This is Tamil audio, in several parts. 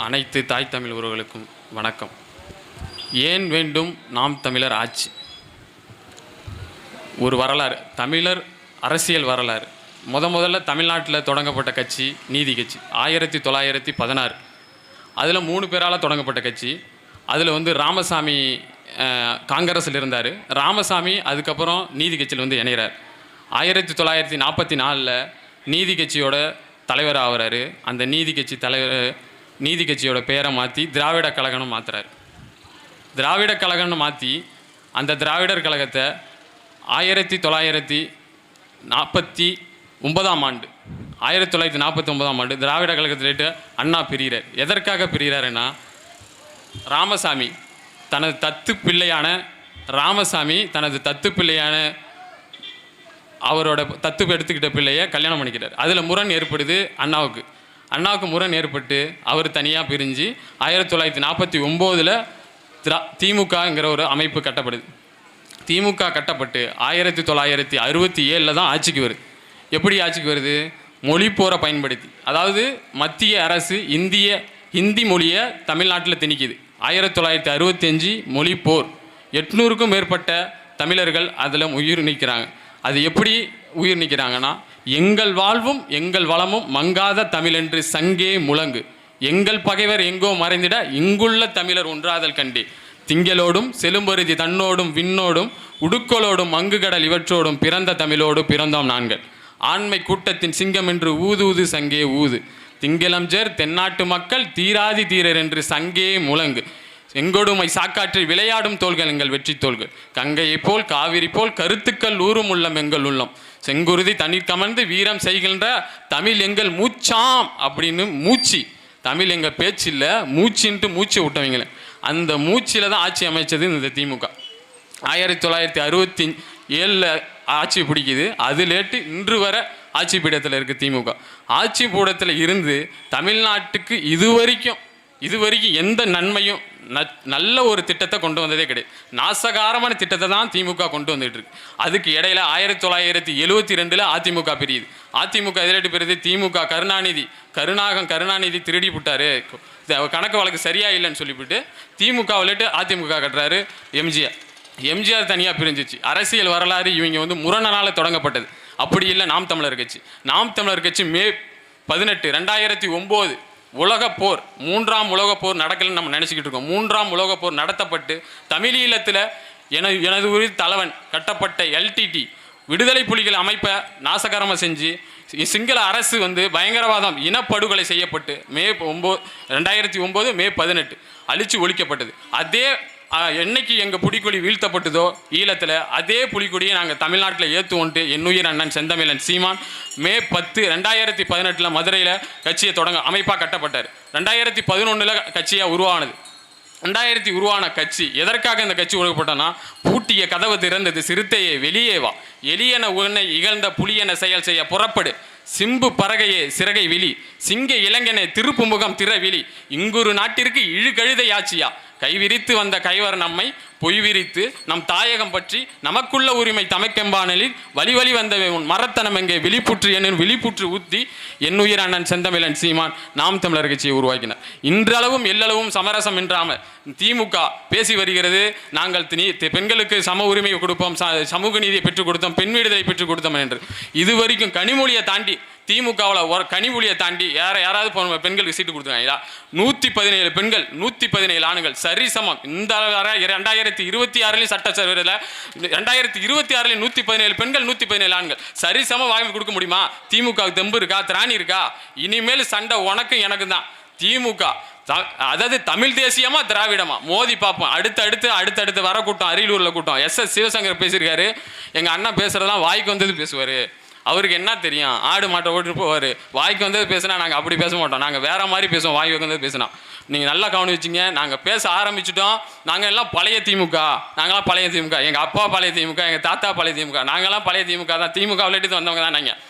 அனைத்து தாய் தமிழ் உறவுகளுக்கும் வணக்கம். ஏன் வேண்டும் நாம் தமிழர் ஆட்சி? ஒரு வரலாறு, தமிழர் அரசியல் வரலாறு. முதல்ல தமிழ்நாட்டில் தொடங்கப்பட்ட கட்சி நீதி கட்சி 1916. அதில் 3 பேரால் தொடங்கப்பட்ட கட்சி. அதில் ராமசாமி காங்கிரஸில் இருந்தார். ராமசாமி அதுக்கப்புறம் நீதி கட்சியில் இணைகிறார். 1944 நீதி கட்சியோட தலைவர் ஆகிறாரு. அந்த நீதி கட்சியோட பேரை மாற்றி திராவிட கழகம்னு மாற்றுறாரு. திராவிட கழகம்னு மாற்றி அந்த திராவிடர் கழகத்தை 1949 ஆண்டு திராவிட கழகத்திலேட்டு அண்ணா பிரிகிறார். எதற்காக பிரிகிறாருன்னா, ராமசாமி தனது தத்து பிள்ளையான அவரோட தத்து எடுத்துக்கிட்ட பிள்ளையை கல்யாணம் பண்ணிக்கிறார். அதில் முரண் ஏற்படுது. அண்ணாவுக்கு முரண் ஏற்பட்டு அவர் தனியாக பிரிஞ்சு 1949 திமுகங்கிற ஒரு அமைப்பு கட்டப்படுது. திமுக கட்டப்பட்டு 1967 தான் ஆட்சிக்கு வருது. எப்படி ஆட்சிக்கு வருது? மொழி போரை பயன்படுத்தி, அதாவது மத்திய அரசு ஹிந்தி மொழியை தமிழ்நாட்டில் திணிக்குது. 1965 மொழி போர். 800க்கும் மேற்பட்ட தமிழர்கள் அதில் உயிர் நீக்கிறாங்க. அது எப்படி உயிர் நீக்கிறாங்கன்னா, எங்கள் வாழ்வும் எங்கள் வளமும் மங்காத தமிழென்று சங்கே முழங்கு, எங்கள் பகைவர் எங்கோ மறைந்திட இங்குள்ள தமிழர் ஒன்றாதல் கண்டே, திங்களோடும் செலும்பருதி தன்னோடும் விண்ணோடும் உடுக்கோளோடும் மங்குகடல் இவற்றோடும் பிறந்த தமிழோடு பிறந்தோம் நான்கள், ஆண்மை கூட்டத்தின் சிங்கம் என்று ஊது ஊது சங்கே ஊது, திங்களம்ஜர் தென்னாட்டு மக்கள் தீராதி தீரர் என்று சங்கே முழங்கு, செங்கொடுமை சாக்காற்றில் விளையாடும் தோள்கள் எங்கள் வெற்றி தோள்கள், கங்கையை போல் காவிரி போல் கருத்துக்கள் ஊறும் உள்ளம் எங்கள் உள்ளம், செங்குருதி தண்ணீர் கமர்ந்து வீரம் செய்கின்ற தமிழ் எங்கள் மூச்சாம் அப்படின்னு தமிழ் எங்கள் பேச்சில் மூச்சுன்ட்டு மூச்சு விட்டவங்கள அந்த மூச்சில் தான் ஆட்சி அமைச்சது இந்த திமுக. 1967 ஆட்சி பிடிக்குது. அது லேட்டு இன்று வர ஆட்சி பீடத்தில் இருக்குது திமுக. ஆட்சி பீடத்தில் இருந்து தமிழ்நாட்டுக்கு இதுவரைக்கும் எந்த நன்மையும் நல்ல ஒரு திட்டத்தை கொண்டு வந்ததே கிடையாது. நாசகாரமான திட்டத்தை தான் திமுக கொண்டு வந்துட்டு இருக்கு. அதுக்கு இடையில 1972 அதிமுக பிரியுது. அதிமுக எதிரேட்டு பிரியுது. திமுக கருணாநிதி திருடி விட்டாரு, கணக்கு வழக்கு சரியா இல்லைன்னு சொல்லிவிட்டு திமுகவிலேட்டு அதிமுக கட்டுறாரு எம்ஜிஆர் தனியாக பிரிஞ்சிச்சு. அரசியல் வரலாறு இவங்க முரணனால் தொடங்கப்பட்டது. அப்படி இல்லை நாம் தமிழர் கட்சி. மே 18, 2009 உலகப்போர், 3ஆம் உலகப்போர் நடக்கலன்னு நம்ம நினச்சிக்கிட்டு இருக்கோம். 3ஆம் உலகப்போர் நடத்தப்பட்டு தமிழீழத்தில் எனது உயிர் தலைவன் கட்டப்பட்ட LTT விடுதலை புலிகள் அமைப்பை நாசகரமாக செஞ்சு சிங்கள அரசு பயங்கரவாதம் இனப்படுகொலை செய்யப்பட்டு மே 2009 மே 18 அழிச்சு ஒழிக்கப்பட்டது. அதே என்னைக்கு எங்கள் புலிக்கொடி வீழ்த்தப்பட்டதோ ஈழத்தில், அதே புலிக்கொடியை நாங்கள் தமிழ்நாட்டில் ஏற்றுவோன்ட்டு என்னுயிர் அண்ணன் செந்தமிழன் சீமான் மே 10, 2018 மதுரையில் கட்சியை அமைப்பாக கட்டப்பட்டார். 2011 கட்சியாக உருவானது. 2000 உருவான கட்சி எதற்காக இந்த கட்சி உருவாக்கப்பட்டனா, பூட்டிய கதவு திறந்தது சிறுத்தையே வெளியே வா, எளியன உன்னை இகழ்ந்த புலியன செயல் செய்ய புறப்படு, சிம்பு பறகையே சிறகை விழி, சிங்க இளைஞனே திருப்பு முகம் திறவிழி, இங்குரு நாட்டிற்கு இழுகழுதை ஆட்சியா, கைவிரித்து வந்த கைவர் நம்மை பொய்விரித்து நம் தாயகம் பற்றி நமக்குள்ள உரிமை தமைக்கெம்பானலில் வழி வந்த மரத்தனம் எங்கே விழிப்புற்று என்னும் விழிப்புற்று ஊத்தி என்னுயிர் அண்ணன் செந்தமிழன் சீமான் நாம் தமிழர் கட்சியை உருவாக்கினார். இன்றளவும் எல்லளவும் சமரசம் இன்றாமல் திமுக பேசி வருகிறது. நாங்கள் பெண்களுக்கு சம உரிமை கொடுப்போம், சமூக நீதியை பெற்றுக் கொடுத்தோம், பெண் விடுதலை பெற்றுக் கொடுத்தோம் என்று. இதுவரைக்கும் கனிமொழியை தாண்டி திமுகவில் கனிமொழியை தாண்டி யாராவது பெண்களுக்கு சீட்டு கொடுத்துருக்காங்களா? 117 பெண்கள் 117 ஆண்கள் சரிசமம். இந்த 2026 சட்டசபையில் 2026 117 பெண்கள் 117 ஆண்கள் சரிசமம் வாங்கி கொடுக்க முடியுமா? திமுகவுக்கு தெம்பு இருக்கா? திராணி இருக்கா? இனிமேல் சண்டை உனக்கு எனக்கு தான். திமுக அதாவது தமிழ் தேசியமா திராவிடமா மோதி பார்ப்போம். அடுத்தடுத்து வர கூட்டம், அரியலூரில் கூட்டம். SS சிவசங்கர் பேசியிருக்காரு. எங்கள் அண்ணன் பேசுறதெல்லாம் வாய்க்கு வந்தது பேசுவார். அவருக்கு என்ன தெரியும்? ஆடு மாட்டை ஓட்டுட்டு போவார். வாய்க்கு வந்தது பேசினா நாங்கள் அப்படி பேச மாட்டோம். நாங்கள் வேற மாதிரி பேசுவோம். வாய்க்கு வந்தது பேசினா நீங்கள் நல்லா கவனிச்சிங்க. நாங்கள் பேச ஆரம்பிச்சிட்டோம். நாங்கள் எல்லாம் பழைய திமுக. எங்கள் அப்பா பழைய திமுக, எங்கள் தாத்தா பழைய திமுக. நாங்கள்லாம் பழைய திமுக தான். திமுக விளையாட்டு வந்தவங்க தான்.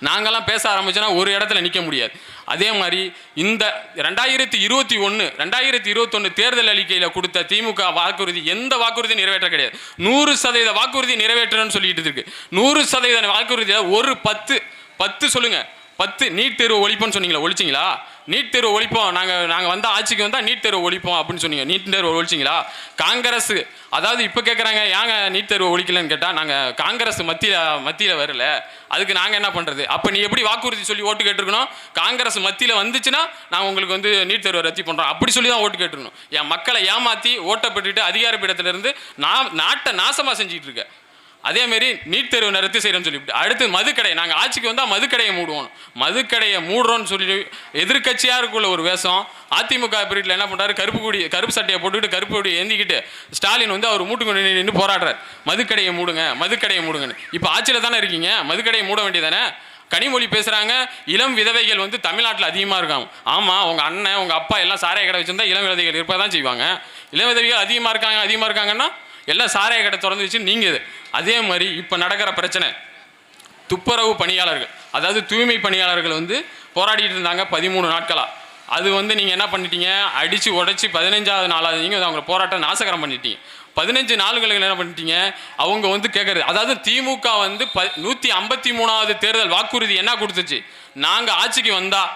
நாங்கள்லாம் பேச ஆரம்பிச்சோன்னா ஒரு இடத்துல நிற்க முடியாது. அதே மாதிரி இந்த 2021 தேர்தல் அறிக்கையில் கொடுத்த திமுக வாக்குறுதி எந்த வாக்குறுதி நிறைவேற்ற கிடையாது. 100% வாக்குறுதி நிறைவேற்றணும்னு சொல்லிட்டு இருக்கு. 100% வாக்குறுதியில் ஒரு 10 சொல்லுங்க, 10 நீட் தேர்வு ஒழிப்போம்னு சொன்னீங்களா, ஒழிச்சிங்களா? நீட் தேர்வு ஒழிப்போம், நாங்கள் வந்தால் ஆட்சிக்கு வந்தால் நீட் தேர்வு ஒழிப்போம் அப்படின்னு சொன்னீங்க. நீட் தேர்வு ஒழிச்சிங்களா? காங்கிரஸ் அதாவது இப்போ கேட்குறாங்க ஏங்க நீட் தேர்வு ஒழிக்கலன்னு கேட்டால், நாங்கள் காங்கிரஸ் மத்தியில் வரல, அதுக்கு நாங்கள் என்ன பண்ணுறது? அப்போ நீ எப்படி வாக்குறுதி சொல்லி ஓட்டு கேட்டிருக்கணும்? காங்கிரஸ் மத்தியில் வந்துச்சுன்னா நாங்கள் உங்களுக்கு வந்து நீட் தேர்வை ரத்து பண்ணுறோம் அப்படி சொல்லி தான் ஓட்டு கேட்டிருக்கணும். என் மக்களை ஏமாற்றி ஓட்டை பெற்றுட்டு அதிகார பீடத்திலிருந்து நாட்டை நாசமாக செஞ்சுட்டு இருக்க. அதேமாரி நீட் தேர்வு நிறுத்தி செய்கிறோன்னு சொல்லிவிட்டு அடுத்து மதுக்கடை, நாங்கள் ஆட்சிக்கு வந்தால் மதுக்கடையை மூடுவோம், மதுக்கடையை மூடுறோன்னு சொல்லி எதிர்கட்சியாக இருக்குள்ள ஒரு வேஷம். அதிமுக பீரியடில் என்ன பண்ணுறாரு, கருப்பு சட்டையை போட்டுக்கிட்டு கருப்பு கொடி ஏந்திக்கிட்டு ஸ்டாலின் வந்து அவர் மூட்டுக்கு நின்று போராடுறார், மதுக்கடையை மூடுங்க மதுக்கடையை மூடுங்கன்னு. இப்போ ஆட்சியில் தானே இருக்கீங்க, மதுக்கடையை மூட வேண்டியதானே? கனிமொழி பேசுகிறாங்க, இளம் விதவைகள் வந்து தமிழ்நாட்டில் அதிகமாக இருக்காங்க. ஆமாம், உங்கள் அண்ணன் உங்கள் அப்பா எல்லாம் சாராய கடை வச்சுருந்தா இளம் விதவைகள் இருப்ப தான் செய்வாங்க. இளம் விதவைகள் அதிகமாக இருக்காங்கன்னா எல்லாம் சாராய கடை திறந்து வச்சு நீங்கள் அதே மாதிரி இப்போ நடக்கிற பிரச்சனை துப்புரவு பணியாளர்கள், அதாவது தூய்மை பணியாளர்கள் வந்து போராடிட்டு இருந்தாங்க 13 நாட்களாக. அது வந்து நீங்கள் என்ன பண்ணிட்டீங்க, அடித்து உடச்சி 15வது நாளாவது நீங்கள் அவங்க போராட்டம் நாசகரம் பண்ணிட்டீங்க. 15 நாளுங்களுக்கு என்ன பண்ணிட்டீங்க, அவங்க வந்து கேட்குறது, அதாவது திமுக வந்து 153வது தேர்தல் வாக்குறுதி என்ன கொடுத்துச்சு, நாங்கள் ஆட்சிக்கு வந்தால்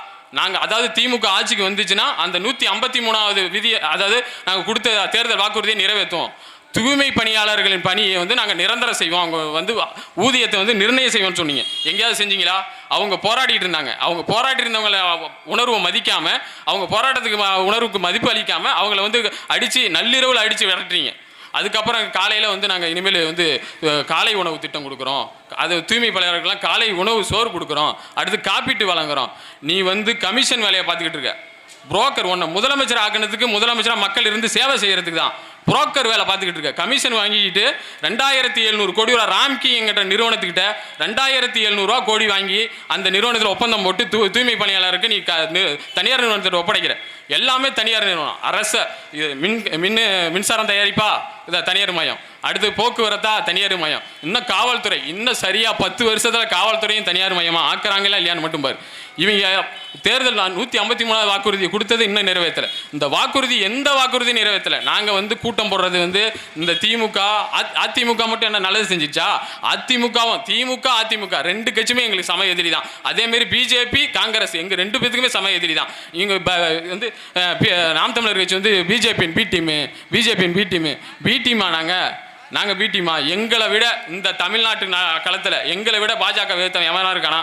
அதாவது திமுக ஆட்சிக்கு வந்துச்சுன்னா அந்த 153வது விதி, அதாவது நாங்கள் கொடுத்த தேர்தல் வாக்குறுதியை நிறைவேற்றுவோம், தூய்மை பணியாளர்களின் பணியை வந்து நாங்கள் நிரந்தரம் செய்வோம், அவங்க வந்து ஊதியத்தை வந்து நிர்ணயம் செய்வோம்னு சொன்னீங்க. எங்கேயாவது செஞ்சீங்களா? அவங்க போராடிட்டு இருந்தாங்க, அவங்க போராடி இருந்தவங்களை உணர்வை மதிக்காமல், அவங்க போராட்டத்துக்கு உணர்வுக்கு மதிப்பு அளிக்காமல் அவங்கள வந்து அடித்து நள்ளிரவில் அடித்து விரட்டுறீங்க. அதுக்கப்புறம் காலையில் வந்து நாங்கள் இனிமேல் வந்து காலை உணவு திட்டம் கொடுக்குறோம், அது தூய்மை பணியாளர்கள்லாம் காலை உணவு சோறு கொடுக்குறோம், அடுத்து காப்பீட்டு வழங்குறோம். நீ வந்து கமிஷன் வேலையை பார்த்துக்கிட்டு இருக்க. புரோக்கர் ஒன்று முதலமைச்சர் ஆக்கினதுக்கு, முதலமைச்சராக மக்கள் இருந்து சேவை செய்கிறதுக்கு தான் புரோக்கர் வேலை பார்த்துக்கிட்டு இருக்க. கமிஷன் வாங்கிக்கிட்டு 2700 கோடி ரூபா ராம்கி என்கிட்ட நிறுவனத்துக்கிட்ட 2700 கோடி வாங்கி அந்த நிறுவனத்தில் ஒப்பந்தம் போட்டு தூய்மை பணியாளருக்கு நீ தனியார் நிறுவனத்தில் ஒப்படைக்கிற. எல்லாமே தனியார் நிறுவனம். அரசு மின்சாரம் தயாரிப்பா இதை தனியார் மயம், அடுத்து போக்குவரத்தா தனியார் மயம், இன்னும் காவல்துறை இன்னும் சரியாக 10 வருஷத்தில் காவல்துறையும் தனியார் மயமாக ஆக்குறாங்களா இல்லையான்னு மட்டும் பாரு. இவங்க தேர்தல் 153வது வாக்குறுதி கொடுத்தது இன்னும் நிறைவேற்றலை. இந்த வாக்குறுதி எந்த வாக்குறுதி நிறைவேற்றலை. நாங்கள் வந்து கூட்டம் போடுறது வந்து இந்த திமுக அதிமுக மட்டும் என்ன நல்லது செஞ்சிச்சா? அதிமுகவும் அதிமுக 2 கட்சியுமே எங்களுக்கு சம எதிரி தான். அதேமாரி பிஜேபி காங்கிரஸ் எங்கள் 2 பேத்துக்குமே சம எதிரி தான். இவங்க வந்து நாம் தமிழர் கட்சி வந்து பிஜேபியின் பி டீமா நாங்கள் பி டீமா? எங்களை விட இந்த தமிழ்நாட்டு களத்தில் எங்களை விட பாஜக விதத்தம் எவனா இருக்கானா?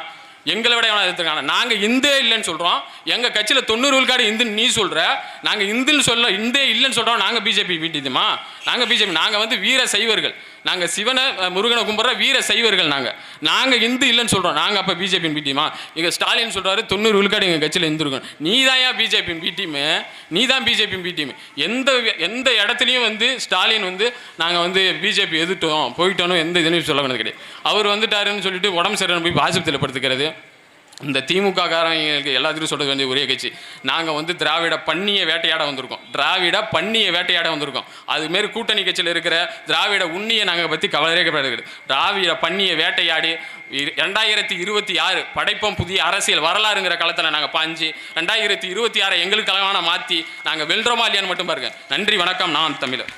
எங்களை விட எவனா எதிர்த்துருக்காங்க. நாங்கள் இந்தே இல்லைன்னு சொல்கிறோம், எங்கள் கட்சியில் 90 விழுக்காடு இந்துன்னு நீ சொல்கிற, நாங்கள் இந்துன்னு இந்தே இல்லைன்னு சொல்கிறோம். நாங்கள் பிஜேபி வீட்டிதுமா? நாங்கள் பிஜேபி, நாங்கள் வந்து வீர சைவர்கள், நாங்கள் சிவனை முருகனை கும்பிட்ற வீர சைவர்கள். நாங்கள் இந்து இல்லைன்னு சொல்கிறோம். நாங்கள் அப்போ பிஜேபியின் பிடிமா? எங்கள் ஸ்டாலின் சொல்கிறாரு 90 விழுக்காடு எங்கள் கட்சியில் இந்து இருக்கணும். நீ தான் ஏன் பிஜேபியின் பிடிமு? நீ தான் பிஜேபியின் பிடிமு. எந்த இடத்துலையும் வந்து ஸ்டாலின் வந்து நாங்கள் வந்து பிஜேபி எதிர்த்தோம் போயிட்டோம் எந்த இதுலையும் சொல்ல வேண்டியது கிடையாது. அவர் வந்துட்டாருன்னு சொல்லிட்டு உடம்பு சரியான போய் ஆஸ்பத்திரியில் படுத்துக்கிறது. இந்த திமுக காரங்களுக்கு எல்லாத்துக்கும் சொல்ல வேண்டிய ஒரே கட்சி, நாங்கள் வந்து திராவிட பன்னியை வேட்டையாட வந்திருக்கோம். அதுமாரி கூட்டணி கட்சியில் இருக்கிற திராவிட உண்ணியை நாங்கள் பற்றி கவலையே கிடையாது. திராவிட பன்னியை வேட்டையாடி 2026 படைப்போம் புதிய அரசியல் வரலாறுங்கிற களத்தில் நாங்கள் பாஞ்சு 2026 எங்களுக்கு தலைவான மாற்றி நாங்கள் வெல்றோமா இல்லையான்னு மட்டும் பாருங்க. நன்றி, வணக்கம். நான் தமிழர்.